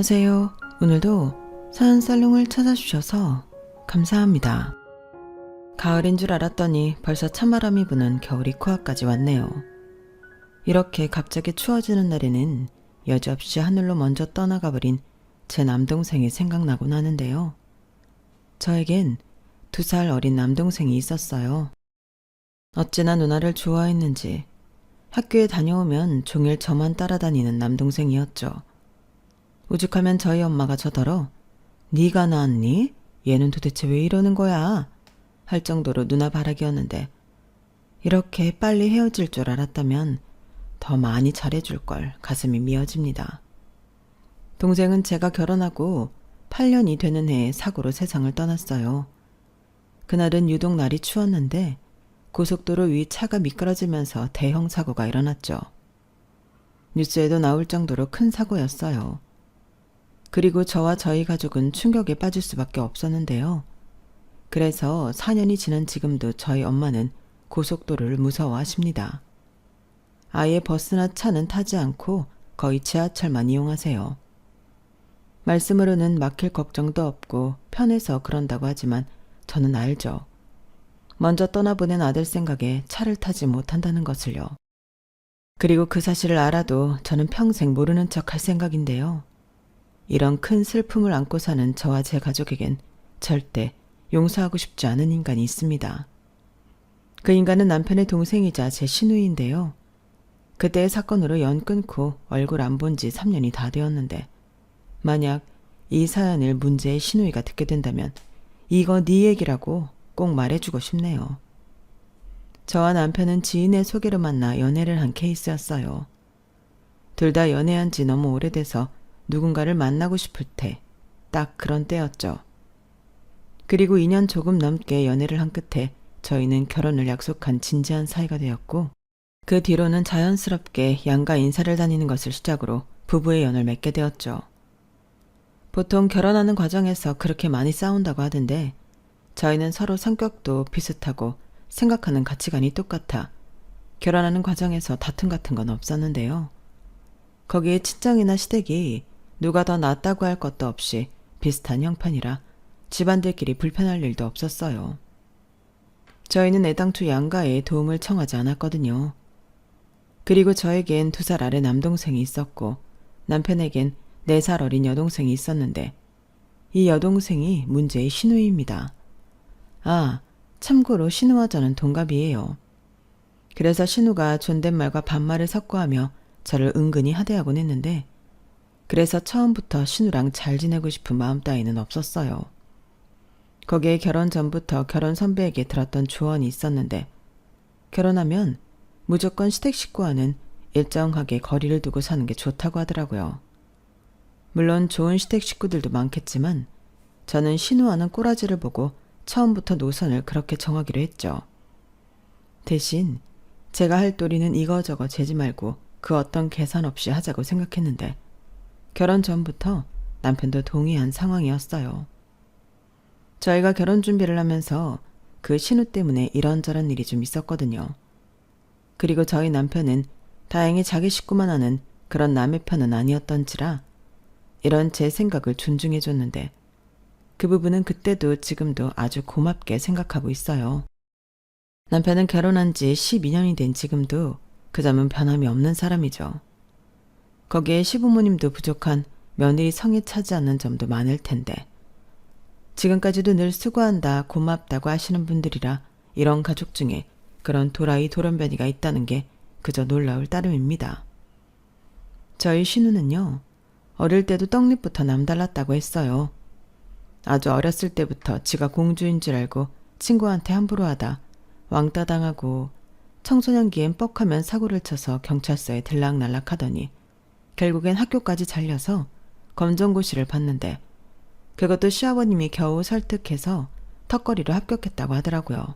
안녕하세요. 오늘도 사연살롱을 찾아주셔서 감사합니다. 가을인 줄 알았더니 벌써 찬바람이 부는 겨울이 코앞까지 왔네요. 이렇게 갑자기 추워지는 날에는 여지없이 하늘로 먼저 떠나가버린 제 남동생이 생각나곤 하는데요. 저에겐 2살 어린 남동생이 있었어요. 어찌나 누나를 좋아했는지 학교에 다녀오면 종일 저만 따라다니는 남동생이었죠. 오죽하면 저희 엄마가 저더러 네가 낳았니? 얘는 도대체 왜 이러는 거야? 할 정도로 누나 바라기였는데 이렇게 빨리 헤어질 줄 알았다면 더 많이 잘해줄 걸 가슴이 미어집니다. 동생은 제가 결혼하고 8년이 되는 해에 사고로 세상을 떠났어요. 그날은 유독 날이 추웠는데 고속도로 위 차가 미끄러지면서 대형 사고가 일어났죠. 뉴스에도 나올 정도로 큰 사고였어요. 그리고 저와 저희 가족은 충격에 빠질 수밖에 없었는데요. 그래서 4년이 지난 지금도 저희 엄마는 고속도로를 무서워하십니다. 아예 버스나 차는 타지 않고 거의 지하철만 이용하세요. 말씀으로는 막힐 걱정도 없고 편해서 그런다고 하지만 저는 알죠. 먼저 떠나보낸 아들 생각에 차를 타지 못한다는 것을요. 그리고 그 사실을 알아도 저는 평생 모르는 척 할 생각인데요. 이런 큰 슬픔을 안고 사는 저와 제 가족에겐 절대 용서하고 싶지 않은 인간이 있습니다. 그 인간은 남편의 동생이자 제 시누이인데요. 그때의 사건으로 연 끊고 얼굴 안 본 지 3년이 다 되었는데 만약 이 사연을 문제의 시누이가 듣게 된다면 이거 네 얘기라고 꼭 말해주고 싶네요. 저와 남편은 지인의 소개로 만나 연애를 한 케이스였어요. 둘 다 연애한 지 너무 오래돼서 누군가를 만나고 싶을 때 딱 그런 때였죠. 그리고 2년 조금 넘게 연애를 한 끝에 저희는 결혼을 약속한 진지한 사이가 되었고 그 뒤로는 자연스럽게 양가 인사를 다니는 것을 시작으로 부부의 연을 맺게 되었죠. 보통 결혼하는 과정에서 그렇게 많이 싸운다고 하던데 저희는 서로 성격도 비슷하고 생각하는 가치관이 똑같아 결혼하는 과정에서 다툼 같은 건 없었는데요. 거기에 친정이나 시댁이 누가 더 낫다고 할 것도 없이 비슷한 형편이라 집안들끼리 불편할 일도 없었어요. 저희는 애당초 양가에 도움을 청하지 않았거든요. 그리고 저에겐 2살 아래 남동생이 있었고 남편에겐 4살 어린 여동생이 있었는데 이 여동생이 문제의 시누이입니다. 아, 참고로 신우와 저는 동갑이에요. 그래서 신우가 존댓말과 반말을 섞어하며 저를 은근히 하대하곤 했는데 그래서 처음부터 신우랑 잘 지내고 싶은 마음 따위는 없었어요. 거기에 결혼 전부터 결혼 선배에게 들었던 조언이 있었는데 결혼하면 무조건 시댁 식구와는 일정하게 거리를 두고 사는 게 좋다고 하더라고요. 물론 좋은 시댁 식구들도 많겠지만 저는 신우와는 꼬라지를 보고 처음부터 노선을 그렇게 정하기로 했죠. 대신 제가 할 도리는 이거저거 재지 말고 그 어떤 계산 없이 하자고 생각했는데 결혼 전부터 남편도 동의한 상황이었어요. 저희가 결혼 준비를 하면서 그 신우 때문에 이런저런 일이 좀 있었거든요. 그리고 저희 남편은 다행히 자기 식구만 하는 그런 남의 편은 아니었던지라 이런 제 생각을 존중해줬는데 그 부분은 그때도 지금도 아주 고맙게 생각하고 있어요. 남편은 결혼한 지 12년이 된 지금도 그 점은 변함이 없는 사람이죠. 거기에 시부모님도 부족한 며느리 성에 차지 않는 점도 많을 텐데 지금까지도 늘 수고한다 고맙다고 하시는 분들이라 이런 가족 중에 그런 도라이 돌연변이가 있다는 게 그저 놀라울 따름입니다. 저희 신우는요. 어릴 때도 떡잎부터 남달랐다고 했어요. 아주 어렸을 때부터 지가 공주인 줄 알고 친구한테 함부로 하다 왕따 당하고 청소년기엔 뻑하면 사고를 쳐서 경찰서에 들락날락 하더니 결국엔 학교까지 잘려서 검정고시를 봤는데 그것도 시아버님이 겨우 설득해서 턱걸이로 합격했다고 하더라고요.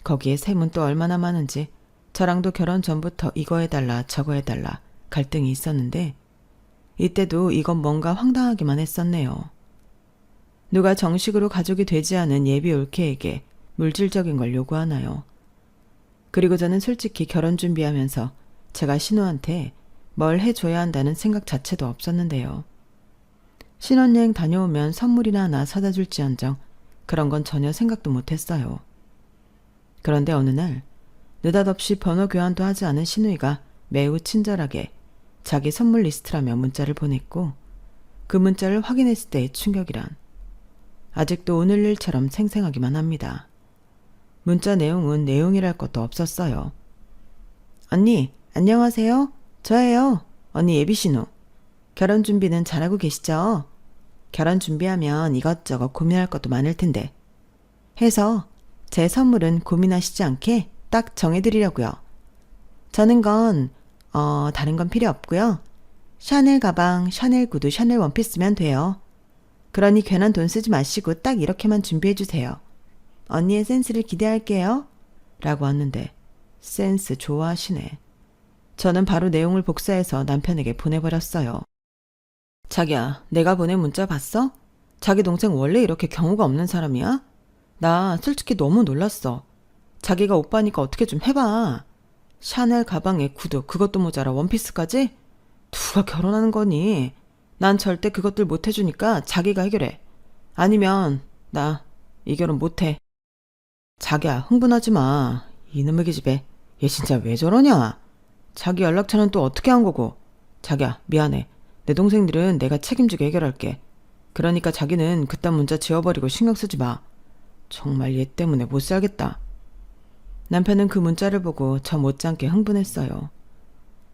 거기에 셈은 또 얼마나 많은지 저랑도 결혼 전부터 이거 해달라 저거 해달라 갈등이 있었는데 이때도 이건 뭔가 황당하기만 했었네요. 누가 정식으로 가족이 되지 않은 예비 올케에게 물질적인 걸 요구하나요? 그리고 저는 솔직히 결혼 준비하면서 제가 신우한테 뭘 해줘야 한다는 생각 자체도 없었는데요. 신혼여행 다녀오면 선물이나 하나 사다 줄지언정 그런 건 전혀 생각도 못했어요. 그런데 어느 날 느닷없이 번호 교환도 하지 않은 신우이가 매우 친절하게 자기 선물 리스트라며 문자를 보냈고 그 문자를 확인했을 때의 충격이란 아직도 오늘 일처럼 생생하기만 합니다. 문자 내용은 내용이랄 것도 없었어요. 언니, 안녕하세요. 저예요. 언니 예비신우. 결혼 준비는 잘하고 계시죠? 결혼 준비하면 이것저것 고민할 것도 많을 텐데. 해서 제 선물은 고민하시지 않게 딱 정해드리려고요. 저는 다른 건 필요 없고요. 샤넬 가방, 샤넬 구두, 샤넬 원피스면 돼요. 그러니 괜한 돈 쓰지 마시고 딱 이렇게만 준비해주세요. 언니의 센스를 기대할게요. 라고 왔는데 센스 좋아하시네. 저는 바로 내용을 복사해서 남편에게 보내버렸어요. 자기야, 내가 보낸 문자 봤어? 자기 동생 원래 이렇게 경우가 없는 사람이야? 나 솔직히 너무 놀랐어. 자기가 오빠니까 어떻게 좀 해봐. 샤넬 가방에 구두, 그것도 모자라 원피스까지? 누가 결혼하는 거니? 난 절대 그것들 못 해주니까 자기가 해결해. 아니면 나 이 결혼 못해. 자기야, 흥분하지 마. 이놈의 기집애. 얘 진짜 왜 저러냐? 자기 연락처는 또 어떻게 한 거고. 자기야, 미안해. 내 동생들은 내가 책임지게 해결할게. 그러니까 자기는 그딴 문자 지워버리고 신경 쓰지 마. 정말 얘 때문에 못 살겠다. 남편은 그 문자를 보고 저 못지않게 흥분했어요.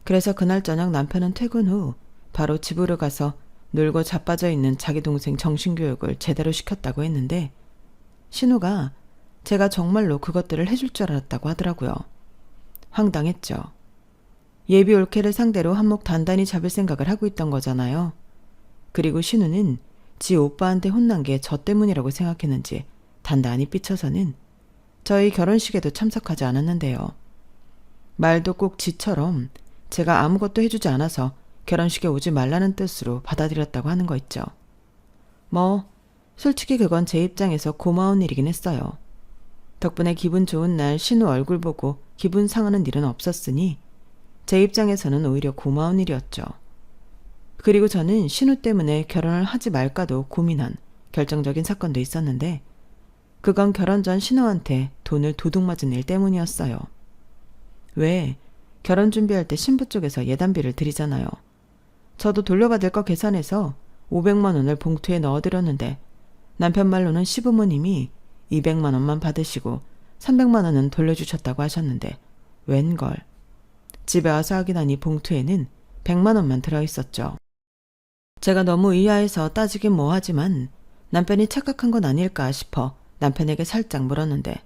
그래서 그날 저녁 남편은 퇴근 후 바로 집으로 가서 놀고 자빠져 있는 자기 동생 정신교육을 제대로 시켰다고 했는데 신우가 제가 정말로 그것들을 해줄 줄 알았다고 하더라고요. 황당했죠. 예비 올케를 상대로 한몫 단단히 잡을 생각을 하고 있던 거잖아요. 그리고 신우는 지 오빠한테 혼난 게 저 때문이라고 생각했는지 단단히 삐쳐서는 저희 결혼식에도 참석하지 않았는데요. 말도 꼭 지처럼 제가 아무것도 해주지 않아서 결혼식에 오지 말라는 뜻으로 받아들였다고 하는 거 있죠. 솔직히 그건 제 입장에서 고마운 일이긴 했어요. 덕분에 기분 좋은 날 신우 얼굴 보고 기분 상하는 일은 없었으니 제 입장에서는 오히려 고마운 일이었죠. 그리고 저는 신우 때문에 결혼을 하지 말까도 고민한 결정적인 사건도 있었는데 그건 결혼 전 신우한테 돈을 도둑 맞은 일 때문이었어요. 왜? 결혼 준비할 때 신부 쪽에서 예단비를 드리잖아요. 저도 돌려받을 거 계산해서 500만 원을 봉투에 넣어드렸는데 남편 말로는 시부모님이 200만 원만 받으시고 300만 원은 돌려주셨다고 하셨는데 웬걸. 집에 와서 확인하니 봉투에는 100만 원만 들어있었죠. 제가 너무 의아해서 따지긴 뭐하지만 남편이 착각한 건 아닐까 싶어 남편에게 살짝 물었는데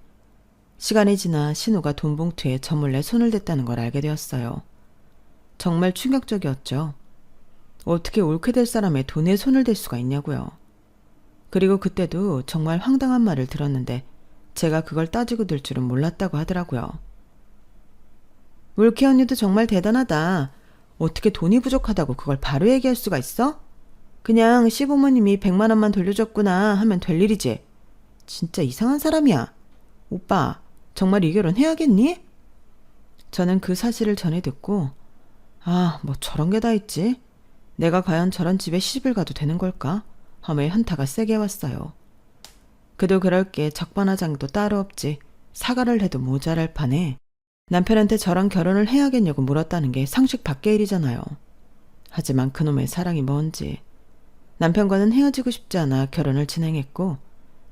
시간이 지나 신우가 돈 봉투에 저 몰래 손을 댔다는 걸 알게 되었어요. 정말 충격적이었죠. 어떻게 옳게 될 사람의 돈에 손을 댈 수가 있냐고요. 그리고 그때도 정말 황당한 말을 들었는데 제가 그걸 따지고 들 줄은 몰랐다고 하더라고요. 울키 언니도 정말 대단하다. 어떻게 돈이 부족하다고 그걸 바로 얘기할 수가 있어? 그냥 시부모님이 100만 원만 돌려줬구나 하면 될 일이지. 진짜 이상한 사람이야. 오빠, 정말 이 결혼 해야겠니? 저는 그 사실을 전해 듣고 뭐 저런 게 다 있지? 내가 과연 저런 집에 시집을 가도 되는 걸까? 하며 현타가 세게 왔어요. 그도 그럴 게 적반하장도 따로 없지. 사과를 해도 모자랄 판에 남편한테 저랑 결혼을 해야겠냐고 물었다는 게 상식 밖의 일이잖아요. 하지만 그놈의 사랑이 뭔지. 남편과는 헤어지고 싶지 않아 결혼을 진행했고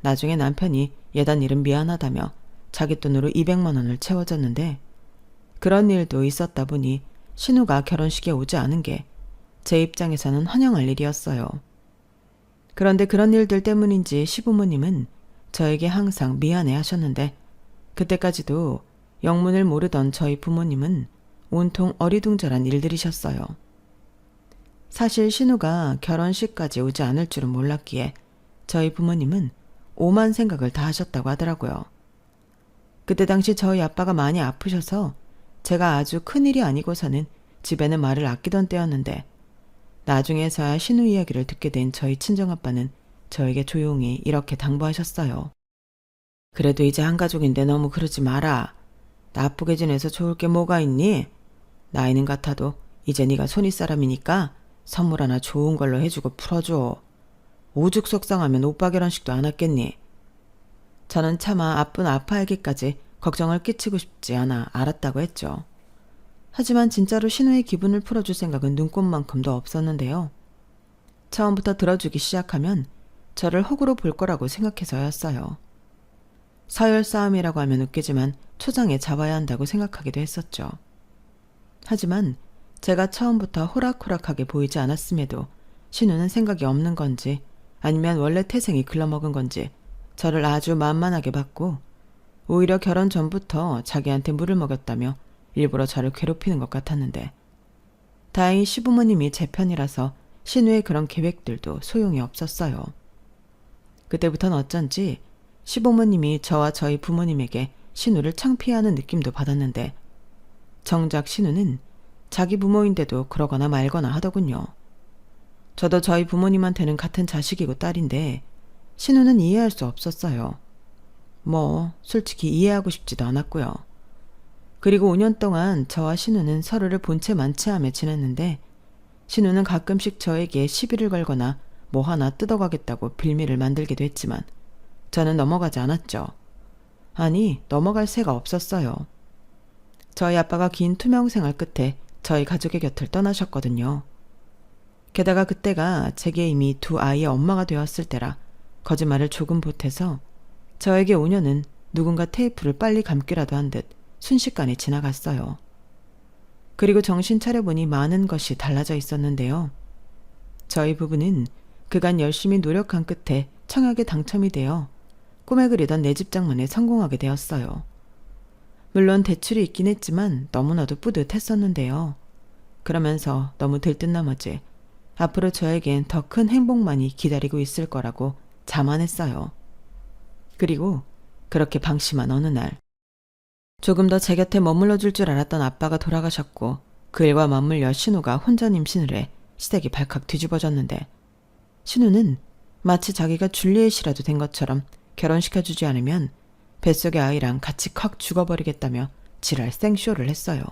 나중에 남편이 예단 일은 미안하다며 자기 돈으로 200만 원을 채워줬는데 그런 일도 있었다 보니 신우가 결혼식에 오지 않은 게 제 입장에서는 환영할 일이었어요. 그런데 그런 일들 때문인지 시부모님은 저에게 항상 미안해 하셨는데 그때까지도 영문을 모르던 저희 부모님은 온통 어리둥절한 일들이셨어요. 사실 신우가 결혼식까지 오지 않을 줄은 몰랐기에 저희 부모님은 오만 생각을 다 하셨다고 하더라고요. 그때 당시 저희 아빠가 많이 아프셔서 제가 아주 큰일이 아니고서는 집에는 말을 아끼던 때였는데 나중에서야 신우 이야기를 듣게 된 저희 친정아빠는 저에게 조용히 이렇게 당부하셨어요. 그래도 이제 한 가족인데 너무 그러지 마라. 나쁘게 지내서 좋을 게 뭐가 있니? 나이는 같아도 이제 네가 손윗사람이니까 선물 하나 좋은 걸로 해주고 풀어줘. 오죽 속상하면 오빠 결혼식도 안 왔겠니? 저는 차마 아픈 아파하기까지 걱정을 끼치고 싶지 않아 알았다고 했죠. 하지만 진짜로 신우의 기분을 풀어줄 생각은 눈꼽만큼도 없었는데요. 처음부터 들어주기 시작하면 저를 호구로 볼 거라고 생각해서였어요. 서열 싸움이라고 하면 웃기지만 초장에 잡아야 한다고 생각하기도 했었죠. 하지만 제가 처음부터 호락호락하게 보이지 않았음에도 신우는 생각이 없는 건지 아니면 원래 태생이 글러먹은 건지 저를 아주 만만하게 봤고 오히려 결혼 전부터 자기한테 물을 먹였다며 일부러 저를 괴롭히는 것 같았는데 다행히 시부모님이 제 편이라서 신우의 그런 계획들도 소용이 없었어요. 그때부터는 어쩐지 시부모님이 저와 저희 부모님에게 신우를 창피해하는 느낌도 받았는데 정작 신우는 자기 부모인데도 그러거나 말거나 하더군요. 저도 저희 부모님한테는 같은 자식이고 딸인데 신우는 이해할 수 없었어요. 뭐 솔직히 이해하고 싶지도 않았고요. 그리고 5년 동안 저와 신우는 서로를 본 채 만취하며 지냈는데 신우는 가끔씩 저에게 시비를 걸거나 뭐 하나 뜯어가겠다고 빌미를 만들기도 했지만 저는 넘어가지 않았죠. 아니, 넘어갈 새가 없었어요. 저희 아빠가 긴 투명 생활 끝에 저희 가족의 곁을 떠나셨거든요. 게다가 그때가 제게 이미 두 아이의 엄마가 되었을 때라 거짓말을 조금 보태서 저에게 5년은 누군가 테이프를 빨리 감기라도 한 듯 순식간에 지나갔어요. 그리고 정신 차려보니 많은 것이 달라져 있었는데요. 저희 부부는 그간 열심히 노력한 끝에 청약에 당첨이 되어 꿈에 그리던 내 집 장만에 성공하게 되었어요. 물론 대출이 있긴 했지만 너무나도 뿌듯했었는데요. 그러면서 너무 들뜬 나머지 앞으로 저에겐 더 큰 행복만이 기다리고 있을 거라고 자만했어요. 그리고 그렇게 방심한 어느 날 조금 더 제 곁에 머물러 줄 줄 알았던 아빠가 돌아가셨고 그 일과 맞물려 신우가 혼전 임신을 해 시댁이 발칵 뒤집어졌는데 신우는 마치 자기가 줄리엣이라도 된 것처럼 결혼시켜주지 않으면 뱃속의 아이랑 같이 콱 죽어버리겠다며 지랄 생쇼를 했어요.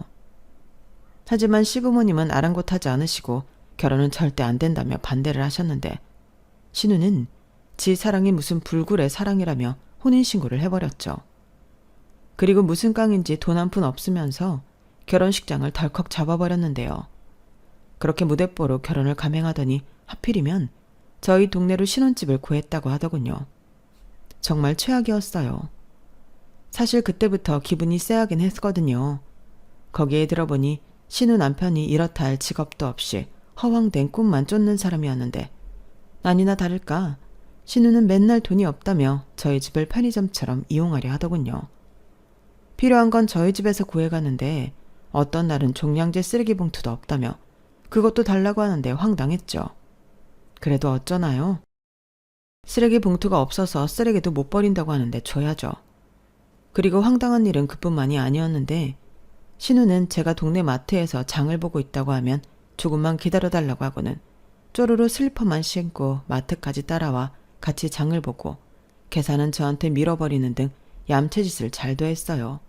하지만 시부모님은 아랑곳하지 않으시고 결혼은 절대 안 된다며 반대를 하셨는데 신우는 지 사랑이 무슨 불굴의 사랑이라며 혼인신고를 해버렸죠. 그리고 무슨 깡인지 돈 한 푼 없으면서 결혼식장을 덜컥 잡아버렸는데요. 그렇게 무대뽀로 결혼을 감행하더니 하필이면 저희 동네로 신혼집을 구했다고 하더군요. 정말 최악이었어요. 사실 그때부터 기분이 쎄하긴 했거든요. 거기에 들어보니 신우 남편이 이렇다 할 직업도 없이 허황된 꿈만 쫓는 사람이었는데 아니나 다를까 신우는 맨날 돈이 없다며 저희 집을 편의점처럼 이용하려 하더군요. 필요한 건 저희 집에서 구해가는데 어떤 날은 종량제 쓰레기 봉투도 없다며 그것도 달라고 하는데 황당했죠. 그래도 어쩌나요? 쓰레기 봉투가 없어서 쓰레기도 못 버린다고 하는데 줘야죠. 그리고 황당한 일은 그뿐만이 아니었는데 신우는 제가 동네 마트에서 장을 보고 있다고 하면 조금만 기다려달라고 하고는 쪼르르 슬리퍼만 신고 마트까지 따라와 같이 장을 보고 계산은 저한테 밀어버리는 등 얌체짓을 잘도 했어요.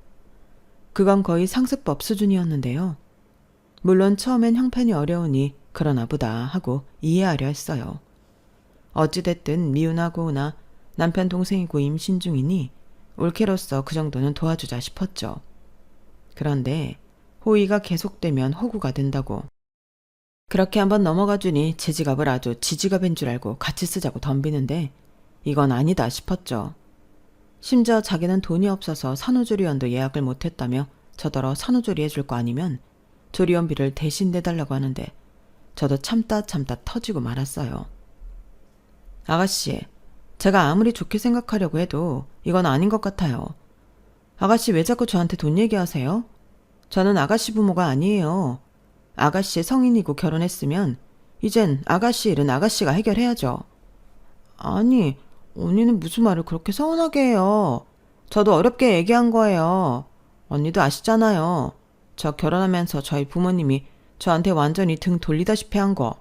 그건 거의 상습법 수준이었는데요. 물론 처음엔 형편이 어려우니 그러나 보다 하고 이해하려 했어요. 어찌됐든 미우나 고우나 남편 동생이고 임신 중이니 올케로서 그 정도는 도와주자 싶었죠. 그런데 호의가 계속되면 호구가 된다고. 그렇게 한번 넘어가주니 제 지갑을 아주 지지갑인 줄 알고 같이 쓰자고 덤비는데 이건 아니다 싶었죠. 심지어 자기는 돈이 없어서 산후조리원도 예약을 못했다며 저더러 산후조리 해줄 거 아니면 조리원비를 대신 내달라고 하는데 저도 참다 터지고 말았어요. 아가씨, 제가 아무리 좋게 생각하려고 해도 이건 아닌 것 같아요. 아가씨 왜 자꾸 저한테 돈 얘기하세요? 저는 아가씨 부모가 아니에요. 아가씨 성인이고 결혼했으면 이젠 아가씨 일은 아가씨가 해결해야죠. 아니, 언니는 무슨 말을 그렇게 서운하게 해요. 저도 어렵게 얘기한 거예요. 언니도 아시잖아요. 저 결혼하면서 저희 부모님이 저한테 완전히 등 돌리다시피 한 거.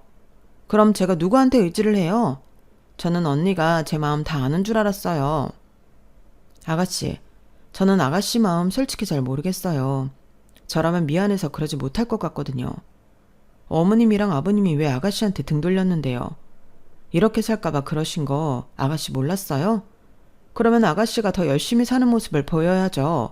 그럼 제가 누구한테 의지를 해요? 저는 언니가 제 마음 다 아는 줄 알았어요. 아가씨, 저는 아가씨 마음 솔직히 잘 모르겠어요. 저라면 미안해서 그러지 못할 것 같거든요. 어머님이랑 아버님이 왜 아가씨한테 등 돌렸는데요? 이렇게 살까봐 그러신 거 아가씨 몰랐어요? 그러면 아가씨가 더 열심히 사는 모습을 보여야죠.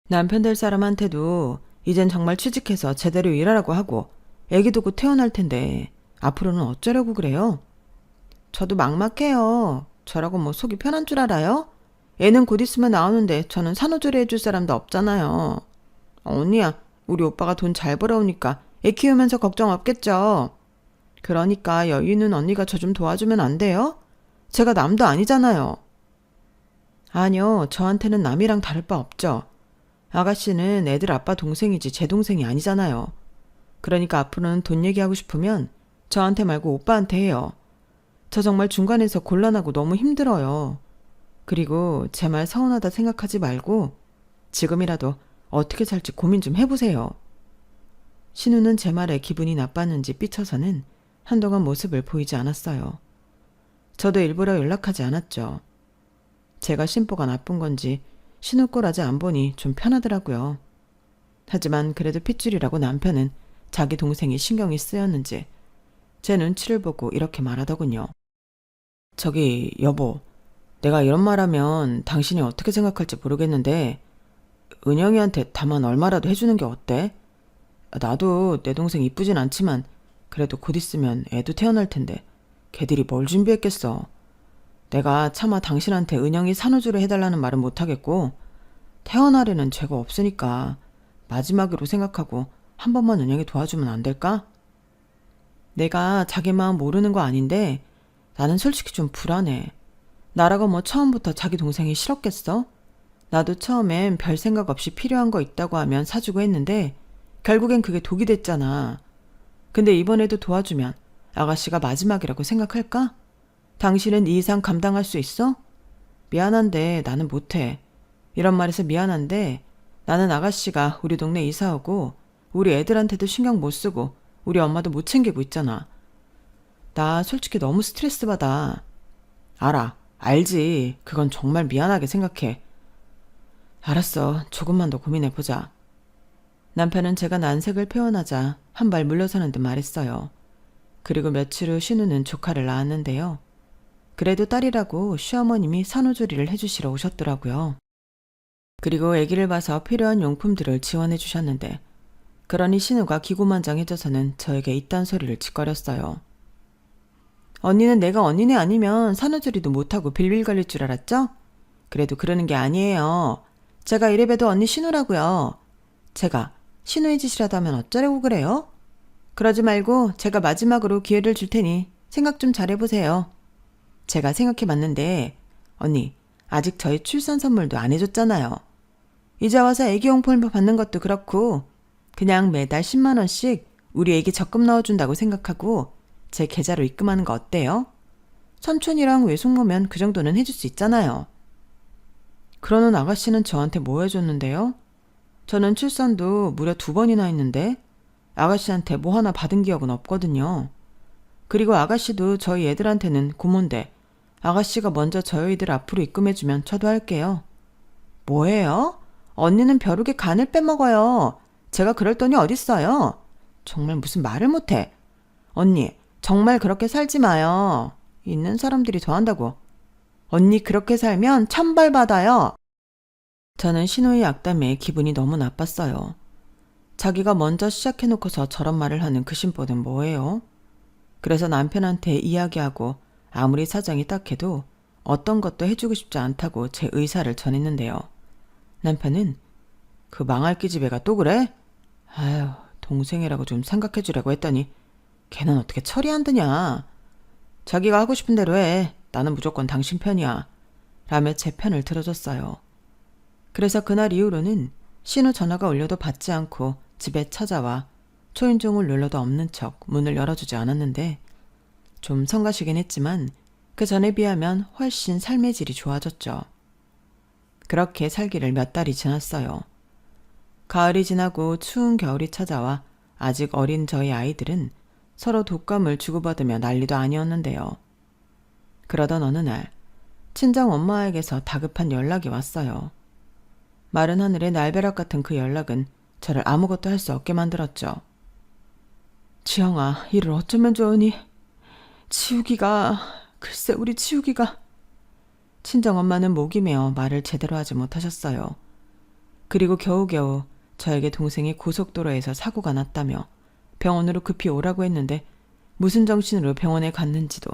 남편 될 사람한테도 이젠 정말 취직해서 제대로 일하라고 하고 애기도 곧 태어날 텐데 앞으로는 어쩌려고 그래요? 저도 막막해요. 저라고 뭐 속이 편한 줄 알아요? 애는 곧 있으면 나오는데 저는 산후조리 해줄 사람도 없잖아요. 언니야, 우리 오빠가 돈 잘 벌어오니까 애 키우면서 걱정 없겠죠? 그러니까 여유 있는 언니가 저 좀 도와주면 안 돼요? 제가 남도 아니잖아요. 아니요, 저한테는 남이랑 다를 바 없죠. 아가씨는 애들 아빠 동생이지 제 동생이 아니잖아요. 그러니까 앞으로는 돈 얘기하고 싶으면 저한테 말고 오빠한테 해요. 저 정말 중간에서 곤란하고 너무 힘들어요. 그리고 제 말 서운하다 생각하지 말고 지금이라도 어떻게 살지 고민 좀 해보세요. 신우는 제 말에 기분이 나빴는지 삐쳐서는 한동안 모습을 보이지 않았어요. 저도 일부러 연락하지 않았죠. 제가 심보가 나쁜 건지 신우 꼴 아직 안 보니 좀 편하더라고요. 하지만 그래도 핏줄이라고 남편은 자기 동생이 신경이 쓰였는지 제 눈치를 보고 이렇게 말하더군요. 저기 여보, 내가 이런 말하면 당신이 어떻게 생각할지 모르겠는데 은영이한테 다만 얼마라도 해주는 게 어때? 나도 내 동생 이쁘진 않지만 그래도 곧 있으면 애도 태어날 텐데 걔들이 뭘 준비했겠어. 내가 차마 당신한테 은영이 산후조리 해달라는 말은 못하겠고 태어나려는 죄가 없으니까 마지막으로 생각하고 한 번만 은영이 도와주면 안 될까? 내가 자기 마음 모르는 거 아닌데 나는 솔직히 좀 불안해. 나라고 뭐 처음부터 자기 동생이 싫었겠어? 나도 처음엔 별 생각 없이 필요한 거 있다고 하면 사주고 했는데 결국엔 그게 독이 됐잖아. 근데 이번에도 도와주면 아가씨가 마지막이라고 생각할까? 당신은 이 이상 감당할 수 있어? 미안한데 나는 못해. 이런 말해서 미안한데 나는 아가씨가 우리 동네 이사 오고 우리 애들한테도 신경 못 쓰고 우리 엄마도 못 챙기고 있잖아. 나 솔직히 너무 스트레스 받아. 알아. 알지. 그건 정말 미안하게 생각해. 알았어. 조금만 더 고민해보자. 남편은 제가 난색을 표현하자 한 발 물러서는 듯 말했어요. 그리고 며칠 후 신우는 조카를 낳았는데요. 그래도 딸이라고 시어머님이 산후조리를 해주시러 오셨더라고요. 그리고 아기를 봐서 필요한 용품들을 지원해 주셨는데 그러니 신우가 기고만장해져서는 저에게 이딴 소리를 짓거렸어요. 언니는 내가 언니네 아니면 산후조리도 못하고 빌빌거릴 줄 알았죠? 그래도 그러는 게 아니에요. 제가 이래봬도 언니 신우라고요. 제가 신우의 짓이라도 하면 어쩌려고 그래요? 그러지 말고 제가 마지막으로 기회를 줄 테니 생각 좀 잘해보세요. 제가 생각해봤는데 언니 아직 저희 출산 선물도 안 해줬잖아요. 이제 와서 애기용품 받는 것도 그렇고 그냥 매달 10만 원씩 우리 애기 적금 넣어준다고 생각하고 제 계좌로 입금하는 거 어때요? 삼촌이랑 외숙모면 그 정도는 해줄 수 있잖아요. 그러는 아가씨는 저한테 뭐 해줬는데요? 저는 출산도 무려 2번이나 했는데 아가씨한테 뭐 하나 받은 기억은 없거든요. 그리고 아가씨도 저희 애들한테는 고모인데 아가씨가 먼저 저희들 앞으로 입금해주면 저도 할게요. 뭐예요? 언니는 벼룩에 간을 빼먹어요. 제가 그럴 돈이 어딨어요? 정말 무슨 말을 못해. 언니 정말 그렇게 살지 마요. 있는 사람들이 더 한다고. 언니 그렇게 살면 천벌 받아요. 저는 신우의 악담에 기분이 너무 나빴어요. 자기가 먼저 시작해놓고서 저런 말을 하는 그 심보는 뭐예요? 그래서 남편한테 이야기하고 아무리 사정이 딱해도 어떤 것도 해주고 싶지 않다고 제 의사를 전했는데요. 남편은 그 망할 기집애가 또 그래? 아유, 동생이라고 좀 생각해주려고 했더니 걔는 어떻게 철이 안 드냐. 자기가 하고 싶은 대로 해. 나는 무조건 당신 편이야. 라며 제 편을 들어줬어요. 그래서 그날 이후로는 신우 전화가 울려도 받지 않고 집에 찾아와 초인종을 눌러도 없는 척 문을 열어주지 않았는데 좀 성가시긴 했지만 그 전에 비하면 훨씬 삶의 질이 좋아졌죠. 그렇게 살기를 몇 달이 지났어요. 가을이 지나고 추운 겨울이 찾아와 아직 어린 저희 아이들은 서로 독감을 주고받으며 난리도 아니었는데요. 그러던 어느 날 친정 엄마에게서 다급한 연락이 왔어요. 마른 하늘의 날벼락 같은 그 연락은 저를 아무것도 할 수 없게 만들었죠. 지영아, 이를 어쩌면 좋으니? 글쎄 우리 치우기가. 친정엄마는 목이 메어 말을 제대로 하지 못하셨어요. 그리고 겨우겨우 저에게 동생이 고속도로에서 사고가 났다며 병원으로 급히 오라고 했는데 무슨 정신으로 병원에 갔는지도,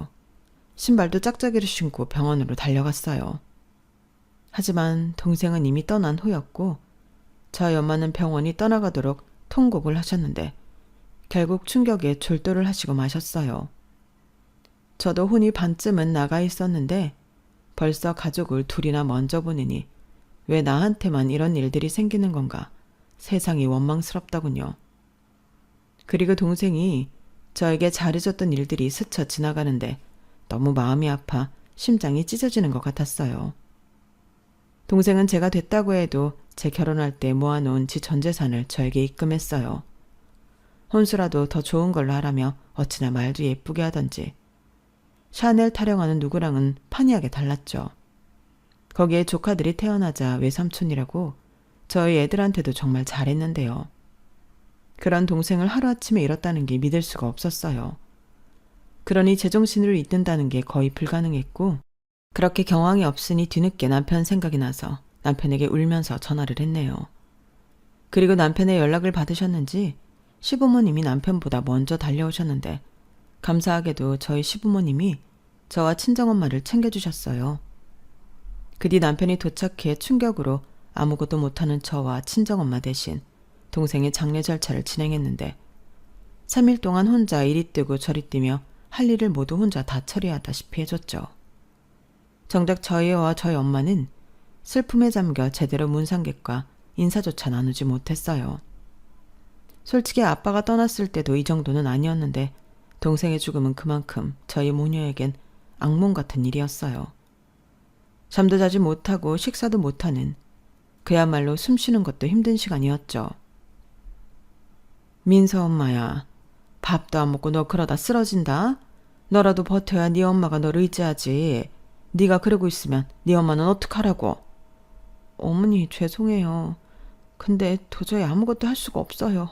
신발도 짝짝이를 신고 병원으로 달려갔어요. 하지만 동생은 이미 떠난 후였고 저희 엄마는 병원이 떠나가도록 통곡을 하셨는데 결국 충격에 졸도를 하시고 마셨어요. 저도 혼이 반쯤은 나가 있었는데 벌써 가족을 둘이나 먼저 보내니 왜 나한테만 이런 일들이 생기는 건가 세상이 원망스럽더군요. 그리고 동생이 저에게 잘해줬던 일들이 스쳐 지나가는데 너무 마음이 아파 심장이 찢어지는 것 같았어요. 동생은 제가 됐다고 해도 제 결혼할 때 모아놓은 지 전 재산을 저에게 입금했어요. 혼수라도 더 좋은 걸로 하라며 어찌나 말도 예쁘게 하던지. 샤넬 타령하는 누구랑은 판이하게 달랐죠. 거기에 조카들이 태어나자 외삼촌이라고 저희 애들한테도 정말 잘했는데요. 그런 동생을 하루아침에 잃었다는 게 믿을 수가 없었어요. 그러니 제정신을 잇는다는 게 거의 불가능했고, 그렇게 경황이 없으니 뒤늦게 남편 생각이 나서 남편에게 울면서 전화를 했네요. 그리고 남편의 연락을 받으셨는지 시부모님이 남편보다 먼저 달려오셨는데 감사하게도 저희 시부모님이 저와 친정엄마를 챙겨주셨어요. 그 뒤 남편이 도착해 충격으로 아무것도 못하는 저와 친정엄마 대신 동생의 장례 절차를 진행했는데 3일 동안 혼자 이리 뛰고 저리 뛰며 할 일을 모두 혼자 다 처리하다시피 해줬죠. 정작 저희와 저희 엄마는 슬픔에 잠겨 제대로 문상객과 인사조차 나누지 못했어요. 솔직히 아빠가 떠났을 때도 이 정도는 아니었는데 동생의 죽음은 그만큼 저희 모녀에겐 악몽 같은 일이었어요. 잠도 자지 못하고 식사도 못하는, 그야말로 숨 쉬는 것도 힘든 시간이었죠. 민서 엄마야, 밥도 안 먹고 너 그러다 쓰러진다? 너라도 버텨야 네 엄마가 너를 의지하지. 네가 그러고 있으면 네 엄마는 어떡하라고. 어머니 죄송해요. 근데 도저히 아무것도 할 수가 없어요.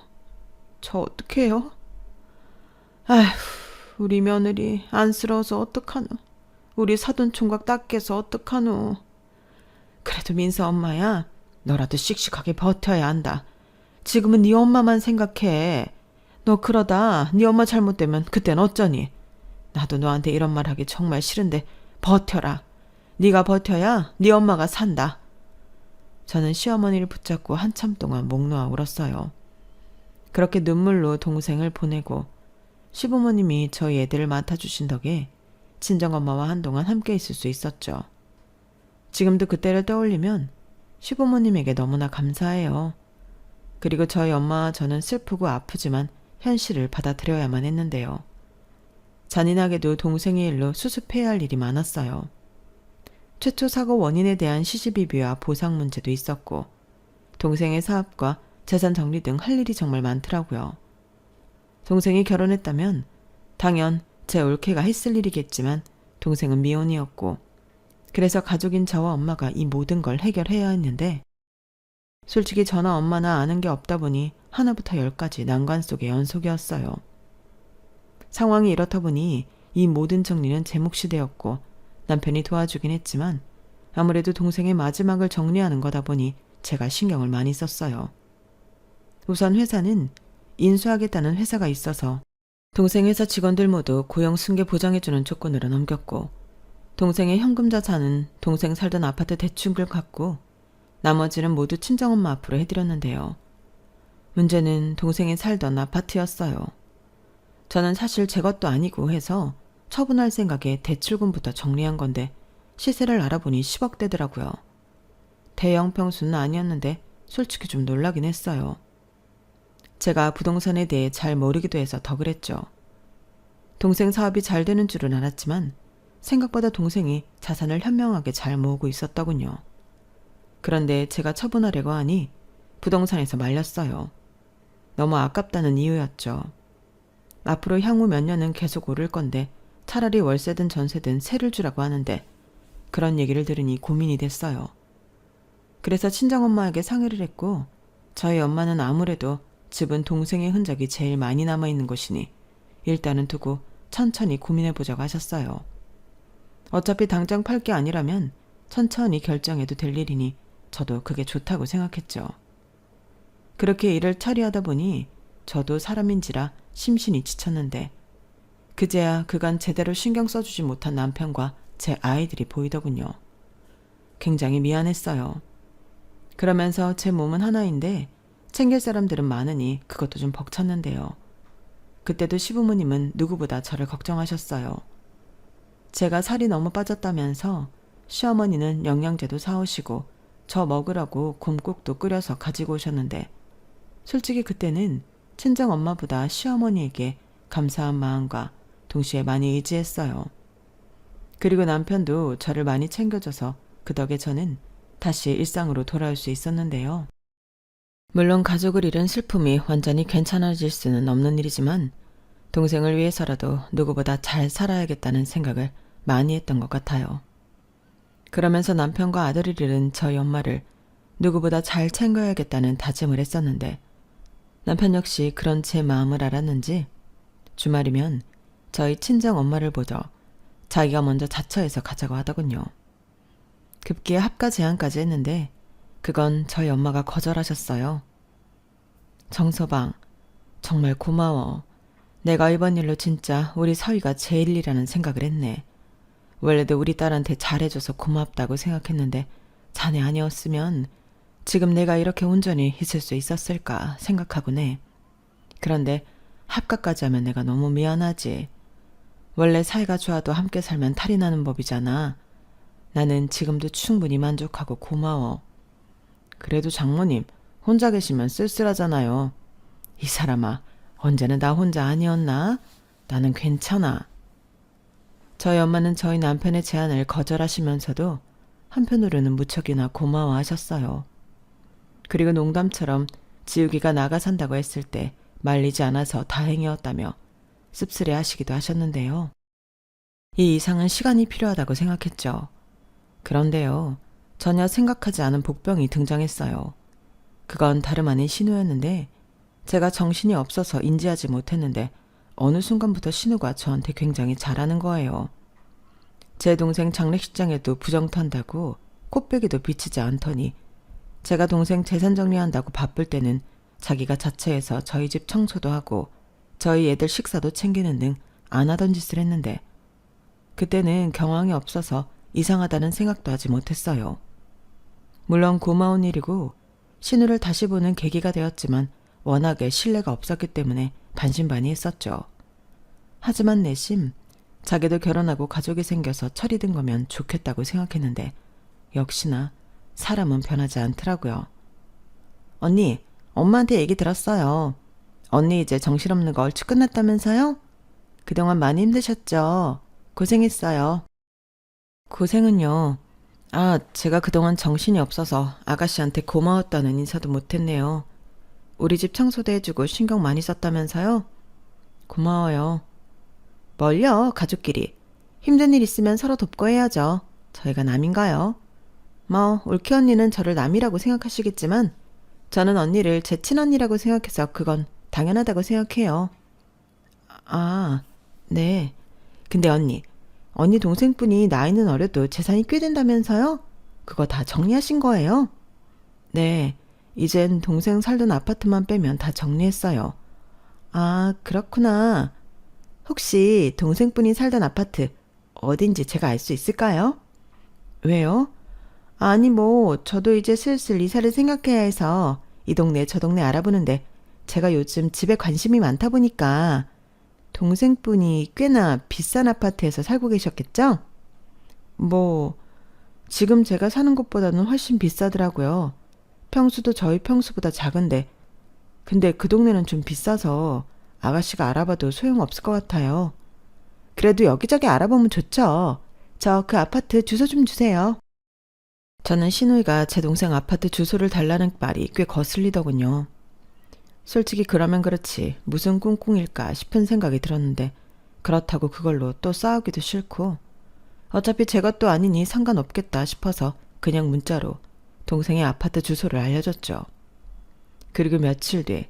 저 어떡해요? 아휴, 우리 며느리 안쓰러워서 어떡하노. 우리 사돈총각 닦여서 어떡하노. 그래도 민서 엄마야, 너라도 씩씩하게 버텨야 한다. 지금은 네 엄마만 생각해. 너 그러다 네 엄마 잘못되면 그땐 어쩌니. 나도 너한테 이런 말 하기 정말 싫은데 버텨라. 네가 버텨야 네 엄마가 산다. 저는 시어머니를 붙잡고 한참 동안 목 놓아 울었어요. 그렇게 눈물로 동생을 보내고 시부모님이 저희 애들을 맡아주신 덕에 친정엄마와 한동안 함께 있을 수 있었죠. 지금도 그때를 떠올리면 시부모님에게 너무나 감사해요. 그리고 저희 엄마와 저는 슬프고 아프지만 현실을 받아들여야만 했는데요. 잔인하게도 동생의 일로 수습해야 할 일이 많았어요. 최초 사고 원인에 대한 시시비비와 보상 문제도 있었고 동생의 사업과 재산 정리 등 할 일이 정말 많더라고요. 동생이 결혼했다면 당연 제 올케가 했을 일이겠지만 동생은 미혼이었고 그래서 가족인 저와 엄마가 이 모든 걸 해결해야 했는데 솔직히 저나 엄마나 아는 게 없다 보니 하나부터 열까지 난관 속의 연속이었어요. 상황이 이렇다 보니 이 모든 정리는 제 몫이 되었고 남편이 도와주긴 했지만 아무래도 동생의 마지막을 정리하는 거다 보니 제가 신경을 많이 썼어요. 우선 회사는 인수하겠다는 회사가 있어서 동생 회사 직원들 모두 고용 승계 보장해주는 조건으로 넘겼고 동생의 현금 자산은 동생 살던 아파트 대출을 갚고 나머지는 모두 친정엄마 앞으로 해드렸는데요. 문제는 동생이 살던 아파트였어요. 저는 사실 제 것도 아니고 해서 처분할 생각에 대출금부터 정리한 건데 시세를 알아보니 10억대더라고요. 대형 평수는 아니었는데 솔직히 좀 놀라긴 했어요. 제가 부동산에 대해 잘 모르기도 해서 더 그랬죠. 동생 사업이 잘 되는 줄은 알았지만 생각보다 동생이 자산을 현명하게 잘 모으고 있었더군요. 그런데 제가 처분하려고 하니 부동산에서 말렸어요. 너무 아깝다는 이유였죠. 앞으로 향후 몇 년은 계속 오를 건데 차라리 월세든 전세든 세를 주라고 하는데 그런 얘기를 들으니 고민이 됐어요. 그래서 친정엄마에게 상의를 했고 저희 엄마는 아무래도 집은 동생의 흔적이 제일 많이 남아있는 곳이니 일단은 두고 천천히 고민해보자고 하셨어요. 어차피 당장 팔 게 아니라면 천천히 결정해도 될 일이니 저도 그게 좋다고 생각했죠. 그렇게 일을 처리하다 보니 저도 사람인지라 심신이 지쳤는데 그제야 그간 제대로 신경 써주지 못한 남편과 제 아이들이 보이더군요. 굉장히 미안했어요. 그러면서 제 몸은 하나인데 챙길 사람들은 많으니 그것도 좀 벅찼는데요. 그때도 시부모님은 누구보다 저를 걱정하셨어요. 제가 살이 너무 빠졌다면서 시어머니는 영양제도 사오시고 저 먹으라고 곰국도 끓여서 가지고 오셨는데 솔직히 그때는 친정 엄마보다 시어머니에게 감사한 마음과 동시에 많이 의지했어요. 그리고 남편도 저를 많이 챙겨줘서 그 덕에 저는 다시 일상으로 돌아올 수 있었는데요. 물론 가족을 잃은 슬픔이 완전히 괜찮아질 수는 없는 일이지만 동생을 위해서라도 누구보다 잘 살아야겠다는 생각을 많이 했던 것 같아요. 그러면서 남편과 아들을 잃은 저희 엄마를 누구보다 잘 챙겨야겠다는 다짐을 했었는데 남편 역시 그런 제 마음을 알았는지 주말이면 저희 친정 엄마를 보러 자기가 먼저 자처해서 가자고 하더군요. 급기야 합가 제안까지 했는데 그건 저희 엄마가 거절하셨어요. 정서방, 정말 고마워. 내가 이번 일로 진짜 우리 서희가 제일이라는 생각을 했네. 원래도 우리 딸한테 잘해줘서 고맙다고 생각했는데 자네 아니었으면 지금 내가 이렇게 온전히 있을 수 있었을까 생각하곤 해. 그런데 합가까지 하면 내가 너무 미안하지. 원래 사이가 좋아도 함께 살면 탈이 나는 법이잖아. 나는 지금도 충분히 만족하고 고마워. 그래도 장모님 혼자 계시면 쓸쓸하잖아요. 이 사람아, 언제는 나 혼자 아니었나? 나는 괜찮아. 저희 엄마는 저희 남편의 제안을 거절하시면서도 한편으로는 무척이나 고마워하셨어요. 그리고 농담처럼 지우기가 나가 산다고 했을 때 말리지 않아서 다행이었다며 씁쓸해 하시기도 하셨는데요. 이 이상은 시간이 필요하다고 생각했죠. 그런데요, 전혀 생각하지 않은 복병이 등장했어요. 그건 다름 아닌 신우였는데 제가 정신이 없어서 인지하지 못했는데 어느 순간부터 신우가 저한테 굉장히 잘하는 거예요. 제 동생 장례식장에도 부정 탄다고 코빼기도 비치지 않더니 제가 동생 재산 정리한다고 바쁠 때는 자기가 자처해서 저희 집 청소도 하고 저희 애들 식사도 챙기는 등 안 하던 짓을 했는데 그때는 경황이 없어서 이상하다는 생각도 하지 못했어요. 물론 고마운 일이고 신우를 다시 보는 계기가 되었지만 워낙에 신뢰가 없었기 때문에 반신반의했었죠. 하지만 내심 자기도 결혼하고 가족이 생겨서 철이 든 거면 좋겠다고 생각했는데 역시나 사람은 변하지 않더라고요. 언니, 엄마한테 얘기 들었어요. 언니 이제 정신없는 거 얼추 끝났다면서요? 그동안 많이 힘드셨죠? 고생했어요. 고생은요. 제가 그동안 정신이 없어서 아가씨한테 고마웠다는 인사도 못했네요. 우리 집 청소도 해주고 신경 많이 썼다면서요? 고마워요. 뭘요, 가족끼리. 힘든 일 있으면 서로 돕고 해야죠. 저희가 남인가요? 올케 언니는 저를 남이라고 생각하시겠지만 저는 언니를 제 친언니라고 생각해서 그건 당연하다고 생각해요. 네. 근데 언니 동생분이 나이는 어려도 재산이 꽤 된다면서요? 그거 다 정리하신 거예요? 네. 이젠 동생 살던 아파트만 빼면 다 정리했어요. 그렇구나. 혹시 동생분이 살던 아파트 어딘지 제가 알 수 있을까요? 왜요? 저도 이제 슬슬 이사를 생각해야 해서 이 동네 저 동네 알아보는데 제가 요즘 집에 관심이 많다 보니까 동생분이 꽤나 비싼 아파트에서 살고 계셨겠죠? 지금 제가 사는 곳보다는 훨씬 비싸더라고요. 평수도 저희 평수보다 작은데 근데 그 동네는 좀 비싸서 아가씨가 알아봐도 소용없을 것 같아요. 그래도 여기저기 알아보면 좋죠. 저 그 아파트 주소 좀 주세요. 저는 신우이가 제 동생 아파트 주소를 달라는 말이 꽤 거슬리더군요. 솔직히 그러면 그렇지 무슨 꿍꿍일까 싶은 생각이 들었는데 그렇다고 그걸로 또 싸우기도 싫고 어차피 제 것도 아니니 상관없겠다 싶어서 그냥 문자로 동생의 아파트 주소를 알려줬죠. 그리고 며칠 뒤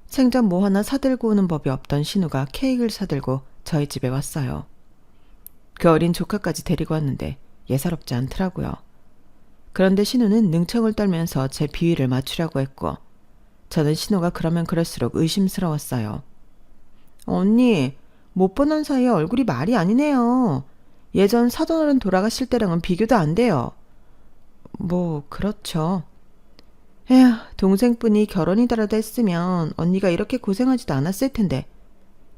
생전 뭐 하나 사들고 오는 법이 없던 신우가 케이크를 사들고 저희 집에 왔어요. 그 어린 조카까지 데리고 왔는데 예사롭지 않더라고요. 그런데 신우는 능청을 떨면서 제 비위를 맞추려고 했고 저는 신우가 그러면 그럴수록 의심스러웠어요. 언니, 못 보는 사이에 얼굴이 말이 아니네요. 예전 사돈어른 돌아가실 때랑은 비교도 안 돼요. 뭐 그렇죠. 에휴, 동생분이 결혼이더라도 했으면 언니가 이렇게 고생하지도 않았을 텐데.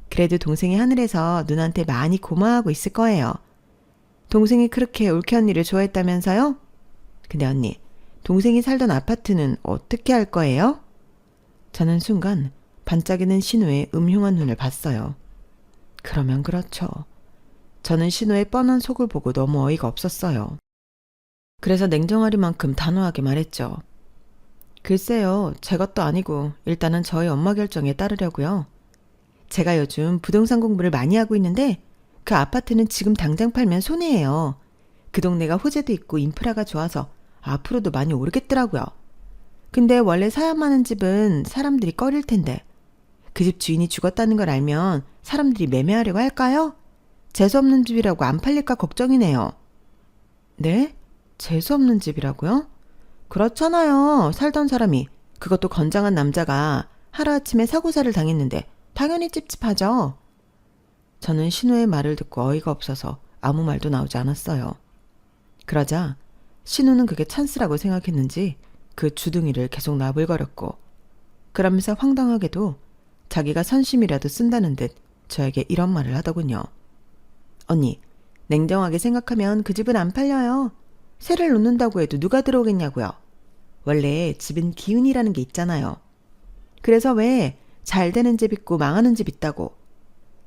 그래도 동생이 하늘에서 누나한테 많이 고마워하고 있을 거예요. 동생이 그렇게 올케 언니를 좋아했다면서요? 근데 언니, 동생이 살던 아파트는 어떻게 할 거예요? 저는 순간 반짝이는 신우의 음흉한 눈을 봤어요. 그러면 그렇죠. 저는 신우의 뻔한 속을 보고 너무 어이가 없었어요. 그래서 냉정하리만큼 단호하게 말했죠. 글쎄요, 제 것도 아니고 일단은 저희 엄마 결정에 따르려고요. 제가 요즘 부동산 공부를 많이 하고 있는데 그 아파트는 지금 당장 팔면 손해예요. 그 동네가 호재도 있고 인프라가 좋아서 앞으로도 많이 오르겠더라고요. 근데 원래 사람 많은 집은 사람들이 꺼릴 텐데 그 집 주인이 죽었다는 걸 알면 사람들이 매매하려고 할까요? 재수없는 집이라고 안 팔릴까 걱정이네요. 네? 재수없는 집이라고요? 그렇잖아요. 살던 사람이, 그것도 건장한 남자가 하루아침에 사고사를 당했는데 당연히 찝찝하죠. 저는 신우의 말을 듣고 어이가 없어서 아무 말도 나오지 않았어요. 그러자 신우는 그게 찬스라고 생각했는지 그 주둥이를 계속 나불거렸고 그러면서 황당하게도 자기가 선심이라도 쓴다는 듯 저에게 이런 말을 하더군요. 언니, 냉정하게 생각하면 그 집은 안 팔려요. 세를 놓는다고 해도 누가 들어오겠냐고요. 원래 집은 기운이라는 게 있잖아요. 그래서 왜 잘 되는 집 있고 망하는 집 있다고.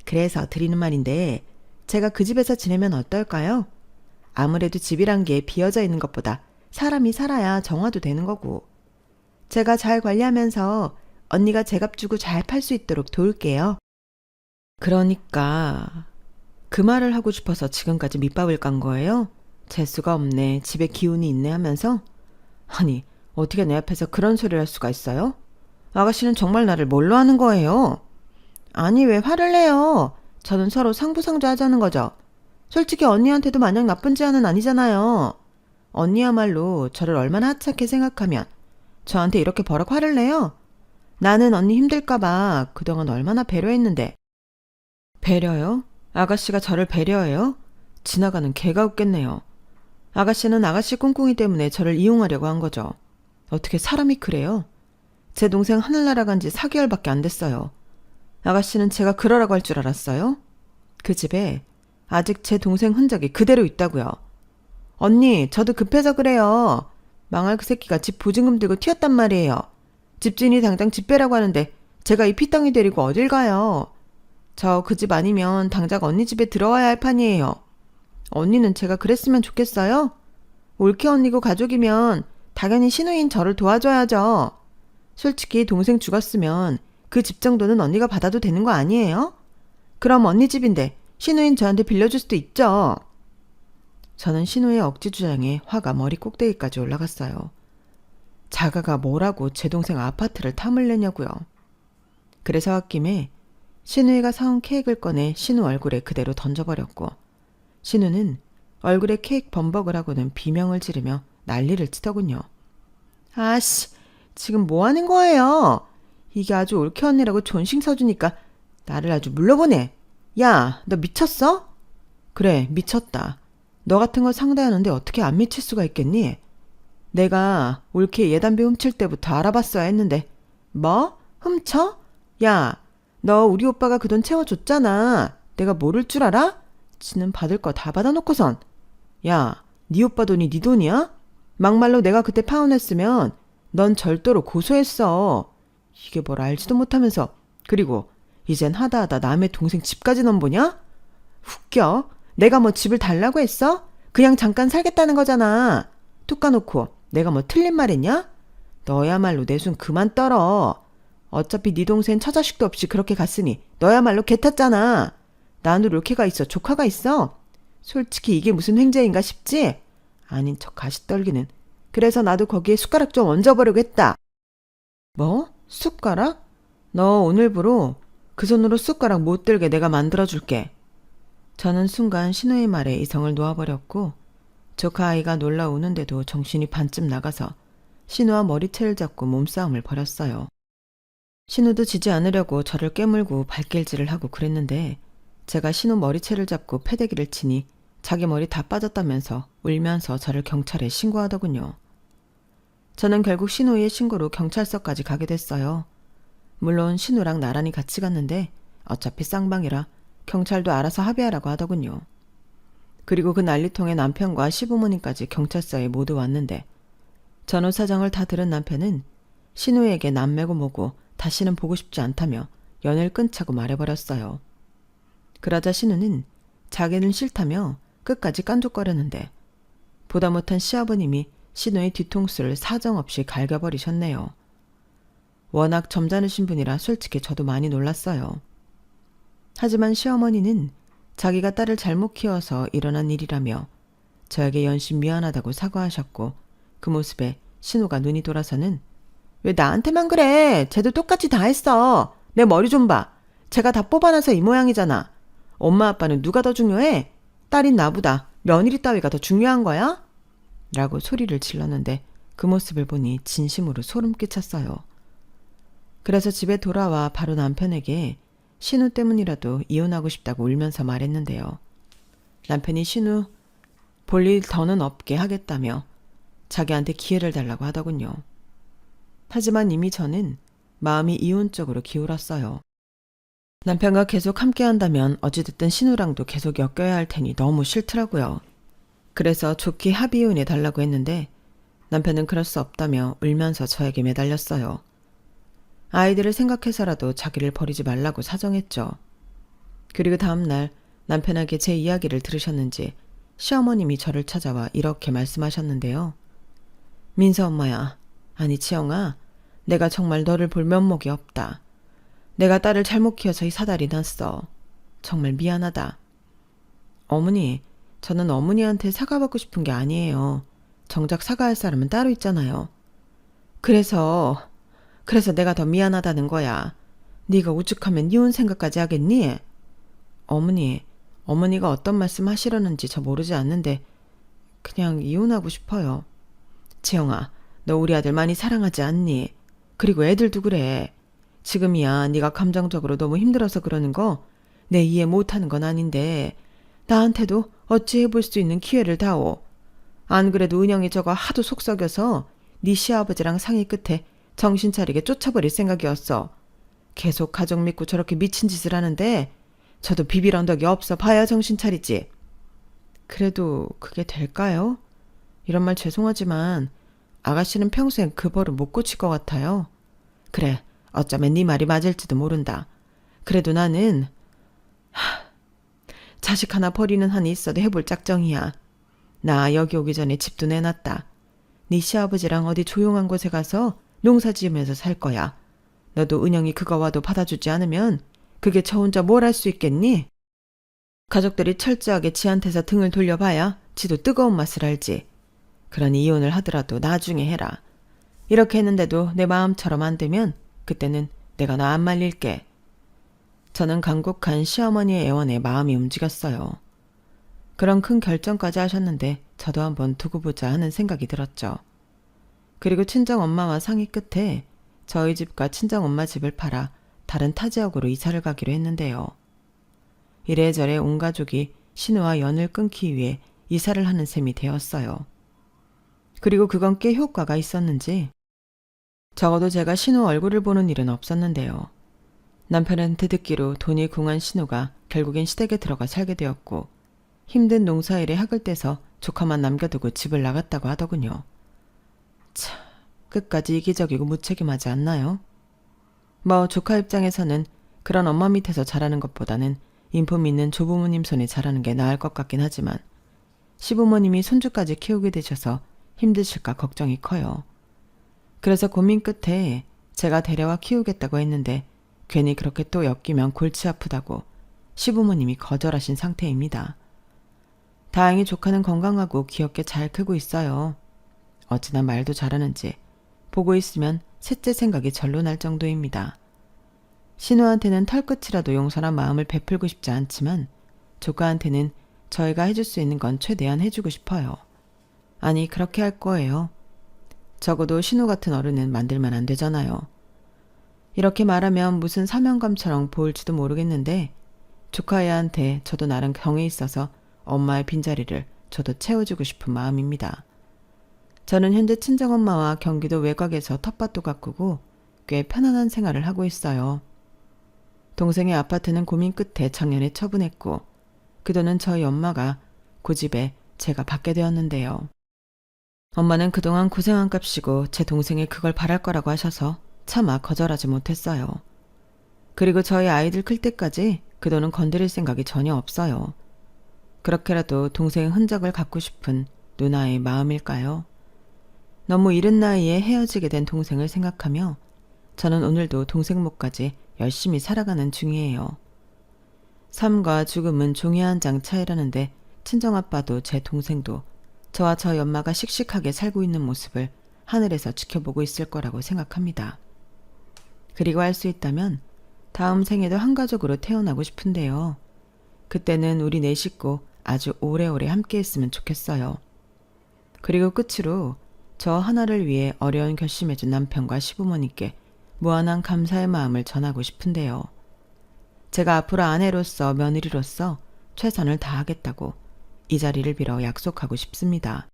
그래서 드리는 말인데 제가 그 집에서 지내면 어떨까요? 아무래도 집이란 게 비어져 있는 것보다 사람이 살아야 정화도 되는 거고. 제가 잘 관리하면서 언니가 제값 주고 잘 팔 수 있도록 도울게요. 그러니까 그 말을 하고 싶어서 지금까지 밑밥을 깐 거예요? 재수가 없네, 집에 기운이 있네 하면서? 아니, 어떻게 내 앞에서 그런 소리를 할 수가 있어요? 아가씨는 정말 나를 뭘로 하는 거예요? 아니, 왜 화를 내요? 저는 서로 상부상조 하자는 거죠. 솔직히 언니한테도 마냥 나쁜 지안은 아니잖아요. 언니야말로 저를 얼마나 하찮게 생각하면 저한테 이렇게 버럭 화를 내요? 나는 언니 힘들까봐 그동안 얼마나 배려했는데. 배려요? 아가씨가 저를 배려해요? 지나가는 개가 웃겠네요. 아가씨는 아가씨 꿍꿍이 때문에 저를 이용하려고 한 거죠. 어떻게 사람이 그래요? 제 동생 하늘 날아간 지 4개월밖에 안 됐어요. 아가씨는 제가 그러라고 할 줄 알았어요? 그 집에 아직 제 동생 흔적이 그대로 있다고요. 언니, 저도 급해서 그래요. 망할 그 새끼가 집 보증금 들고 튀었단 말이에요. 집주인이 당장 집 빼라고 하는데 제가 이 피덩이 데리고 어딜 가요. 저 그 집 아니면 당장 언니 집에 들어와야 할 판이에요. 언니는 제가 그랬으면 좋겠어요? 올케 언니고 가족이면 당연히 신우인 저를 도와줘야죠. 솔직히 동생 죽었으면 그 집 정도는 언니가 받아도 되는 거 아니에요? 그럼 언니 집인데 신우인 저한테 빌려줄 수도 있죠. 저는 신우의 억지 주장에 화가 머리 꼭대기까지 올라갔어요. 자가가 뭐라고 제 동생 아파트를 탐을 내냐고요. 그래서 홧김에 신우이가 사온 케이크를 꺼내 신우 얼굴에 그대로 던져버렸고 신우는 얼굴에 케이크 범벅을 하고는 비명을 지르며 난리를 치더군요. 아씨, 지금 뭐 하는 거예요? 이게 아주 올케 언니라고 존칭 서주니까 나를 아주 물러보네. 야, 너 미쳤어? 그래, 미쳤다. 너 같은 거 상대하는데 어떻게 안 미칠 수가 있겠니? 내가 올케 예단비 훔칠 때부터 알아봤어야 했는데. 뭐? 훔쳐? 야, 너 우리 오빠가 그 돈 채워줬잖아. 내가 모를 줄 알아? 지는 받을 거 다 받아놓고선. 야, 네 오빠 돈이 네 돈이야? 막말로 내가 그때 파혼했으면 넌 절도로 고소했어. 이게 뭘 알지도 못하면서. 그리고 이젠 하다하다 남의 동생 집까지 넘보냐? 웃겨. 내가 뭐 집을 달라고 했어? 그냥 잠깐 살겠다는 거잖아. 툭 까놓고 내가 뭐 틀린 말 했냐? 너야말로 내 손 그만 떨어. 어차피 네 동생 처자식도 없이 그렇게 갔으니 너야말로 개 탔잖아. 나는 롤케가 있어, 조카가 있어. 솔직히 이게 무슨 횡재인가 싶지? 아닌 척 가시 떨기는. 그래서 나도 거기에 숟가락 좀 얹어보려고 했다. 뭐? 숟가락? 너 오늘부로 그 손으로 숟가락 못 들게 내가 만들어줄게. 저는 순간 신우의 말에 이성을 놓아버렸고 조카 아이가 놀라 우는데도 정신이 반쯤 나가서 신우와 머리채를 잡고 몸싸움을 벌였어요. 신우도 지지 않으려고 저를 깨물고 발길질을 하고 그랬는데 제가 신우 머리채를 잡고 패대기를 치니 자기 머리 다 빠졌다면서 울면서 저를 경찰에 신고하더군요. 저는 결국 신우의 신고로 경찰서까지 가게 됐어요. 물론 신우랑 나란히 같이 갔는데 어차피 쌍방이라 경찰도 알아서 합의하라고 하더군요. 그리고 그 난리통에 남편과 시부모님까지 경찰서에 모두 왔는데 전후 사정을 다 들은 남편은 신우에게 남매고 뭐고 다시는 보고 싶지 않다며 연을 끊자고 말해버렸어요. 그러자 신우는 자기는 싫다며 끝까지 깐족거렸는데 보다 못한 시아버님이 신우의 뒤통수를 사정없이 갈겨버리셨네요. 워낙 점잖으신 분이라 솔직히 저도 많이 놀랐어요. 하지만 시어머니는 자기가 딸을 잘못 키워서 일어난 일이라며 저에게 연신 미안하다고 사과하셨고 그 모습에 신우가 눈이 돌아서는 왜 나한테만 그래? 쟤도 똑같이 다 했어. 내 머리 좀 봐. 제가 다 뽑아놔서 이 모양이잖아. 엄마 아빠는 누가 더 중요해? 딸인 나보다 며느리 따위가 더 중요한 거야? 라고 소리를 질렀는데 그 모습을 보니 진심으로 소름 끼쳤어요. 그래서 집에 돌아와 바로 남편에게 신우 때문이라도 이혼하고 싶다고 울면서 말했는데요. 남편이 신우 볼일 더는 없게 하겠다며 자기한테 기회를 달라고 하더군요. 하지만 이미 저는 마음이 이혼 쪽으로 기울었어요. 남편과 계속 함께 한다면 어찌됐든 신우랑도 계속 엮여야 할 테니 너무 싫더라고요. 그래서 좋게 합의혼해 달라고 했는데 남편은 그럴 수 없다며 울면서 저에게 매달렸어요. 아이들을 생각해서라도 자기를 버리지 말라고 사정했죠. 그리고 다음날 남편에게 제 이야기를 들으셨는지 시어머님이 저를 찾아와 이렇게 말씀하셨는데요. 민서 엄마야, 아니 지영아, 내가 정말 너를 볼 면목이 없다. 내가 딸을 잘못 키워서 이 사달이 났어. 정말 미안하다. 어머니, 저는 어머니한테 사과받고 싶은 게 아니에요. 정작 사과할 사람은 따로 있잖아요. 그래서 내가 더 미안하다는 거야. 네가 우죽하면 이혼 생각까지 하겠니? 어머니가 어떤 말씀 하시려는지 저 모르지 않는데 그냥 이혼하고 싶어요. 지영아, 너 우리 아들 많이 사랑하지 않니? 그리고 애들도 그래. 지금이야 네가 감정적으로 너무 힘들어서 그러는 거 내 이해 못하는 건 아닌데 나한테도 어찌 해볼 수 있는 기회를 다오. 안 그래도 은영이 저거 하도 속썩여서 네 시아버지랑 상의 끝에 정신 차리게 쫓아버릴 생각이었어. 계속 가족 믿고 저렇게 미친 짓을 하는데 저도 비빌 언덕이 없어 봐야 정신 차리지. 그래도 그게 될까요? 이런 말 죄송하지만 아가씨는 평생 그 버릇 못 고칠 것 같아요. 그래, 어쩌면 네 말이 맞을지도 모른다. 그래도 나는 자식 하나 버리는 한이 있어도 해볼 작정이야. 나 여기 오기 전에 집도 내놨다. 네 시아버지랑 어디 조용한 곳에 가서 농사 지으면서 살 거야. 너도 은영이 그거 와도 받아주지 않으면 그게 저 혼자 뭘 할 수 있겠니? 가족들이 철저하게 지한테서 등을 돌려봐야 지도 뜨거운 맛을 알지. 그러니 이혼을 하더라도 나중에 해라. 이렇게 했는데도 내 마음처럼 안 되면 그때는 내가 너 안 말릴게. 저는 간곡한 시어머니의 애원에 마음이 움직였어요. 그런 큰 결정까지 하셨는데 저도 한번 두고 보자 하는 생각이 들었죠. 그리고 친정엄마와 상의 끝에 저희 집과 친정엄마 집을 팔아 다른 타 지역으로 이사를 가기로 했는데요. 이래저래 온 가족이 신우와 연을 끊기 위해 이사를 하는 셈이 되었어요. 그리고 그건 꽤 효과가 있었는지 적어도 제가 신우 얼굴을 보는 일은 없었는데요. 남편한테 듣기로 돈이 궁한 신우가 결국엔 시댁에 들어가 살게 되었고 힘든 농사일에 학을 떼서 조카만 남겨두고 집을 나갔다고 하더군요. 참, 끝까지 이기적이고 무책임하지 않나요? 뭐 조카 입장에서는 그런 엄마 밑에서 자라는 것보다는 인품 있는 조부모님 손에 자라는 게 나을 것 같긴 하지만 시부모님이 손주까지 키우게 되셔서 힘드실까 걱정이 커요. 그래서 고민 끝에 제가 데려와 키우겠다고 했는데 괜히 그렇게 또 엮이면 골치 아프다고 시부모님이 거절하신 상태입니다. 다행히 조카는 건강하고 귀엽게 잘 크고 있어요. 어찌나 말도 잘하는지 보고 있으면 셋째 생각이 절로 날 정도입니다. 신우한테는 털끝이라도 용서한 마음을 베풀고 싶지 않지만 조카한테는 저희가 해줄 수 있는 건 최대한 해주고 싶어요. 아니, 그렇게 할 거예요. 적어도 신우 같은 어른은 만들면 안 되잖아요. 이렇게 말하면 무슨 사명감처럼 보일지도 모르겠는데 조카애한테 저도 나름 경에 있어서 엄마의 빈자리를 저도 채워주고 싶은 마음입니다. 저는 현재 친정엄마와 경기도 외곽에서 텃밭도 가꾸고 꽤 편안한 생활을 하고 있어요. 동생의 아파트는 고민 끝에 작년에 처분했고 그 돈은 저희 엄마가 고집에 제가 받게 되었는데요. 엄마는 그동안 고생한 값이고 제 동생이 그걸 바랄 거라고 하셔서 차마 거절하지 못했어요. 그리고 저희 아이들 클 때까지 그 돈은 건드릴 생각이 전혀 없어요. 그렇게라도 동생의 흔적을 갖고 싶은 누나의 마음일까요? 너무 이른 나이에 헤어지게 된 동생을 생각하며 저는 오늘도 동생 몫까지 열심히 살아가는 중이에요. 삶과 죽음은 종이 한 장 차이라는데 친정아빠도 제 동생도 저와 저희 엄마가 씩씩하게 살고 있는 모습을 하늘에서 지켜보고 있을 거라고 생각합니다. 그리고 할 수 있다면 다음 생에도 한 가족으로 태어나고 싶은데요. 그때는 우리 네 식구 아주 오래오래 함께 했으면 좋겠어요. 그리고 끝으로 저 하나를 위해 어려운 결심해준 남편과 시부모님께 무한한 감사의 마음을 전하고 싶은데요. 제가 앞으로 아내로서 며느리로서 최선을 다하겠다고 이 자리를 빌어 약속하고 싶습니다.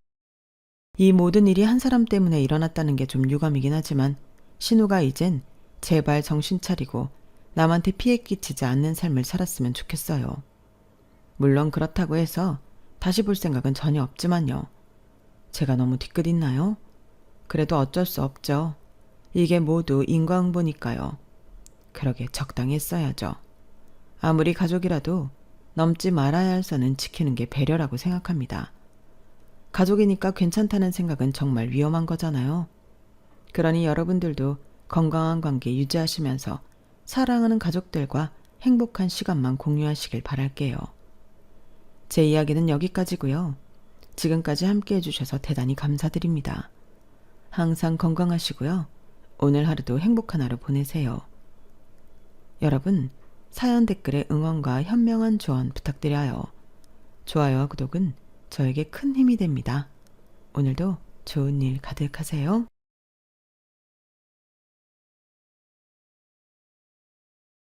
이 모든 일이 한 사람 때문에 일어났다는 게 좀 유감이긴 하지만 신우가 이젠 제발 정신 차리고 남한테 피해 끼치지 않는 삶을 살았으면 좋겠어요. 물론 그렇다고 해서 다시 볼 생각은 전혀 없지만요. 제가 너무 뒤끝 있나요? 그래도 어쩔 수 없죠. 이게 모두 인과응보니까요. 그러게 적당히 했어야죠. 아무리 가족이라도 넘지 말아야 할 선은 지키는 게 배려라고 생각합니다. 가족이니까 괜찮다는 생각은 정말 위험한 거잖아요. 그러니 여러분들도 건강한 관계 유지하시면서 사랑하는 가족들과 행복한 시간만 공유하시길 바랄게요. 제 이야기는 여기까지고요. 지금까지 함께 해주셔서 대단히 감사드립니다. 항상 건강하시고요. 오늘 하루도 행복한 하루 보내세요. 여러분, 사연 댓글에 응원과 현명한 조언 부탁드려요. 좋아요와 구독은 저에게 큰 힘이 됩니다. 오늘도 좋은 일 가득하세요.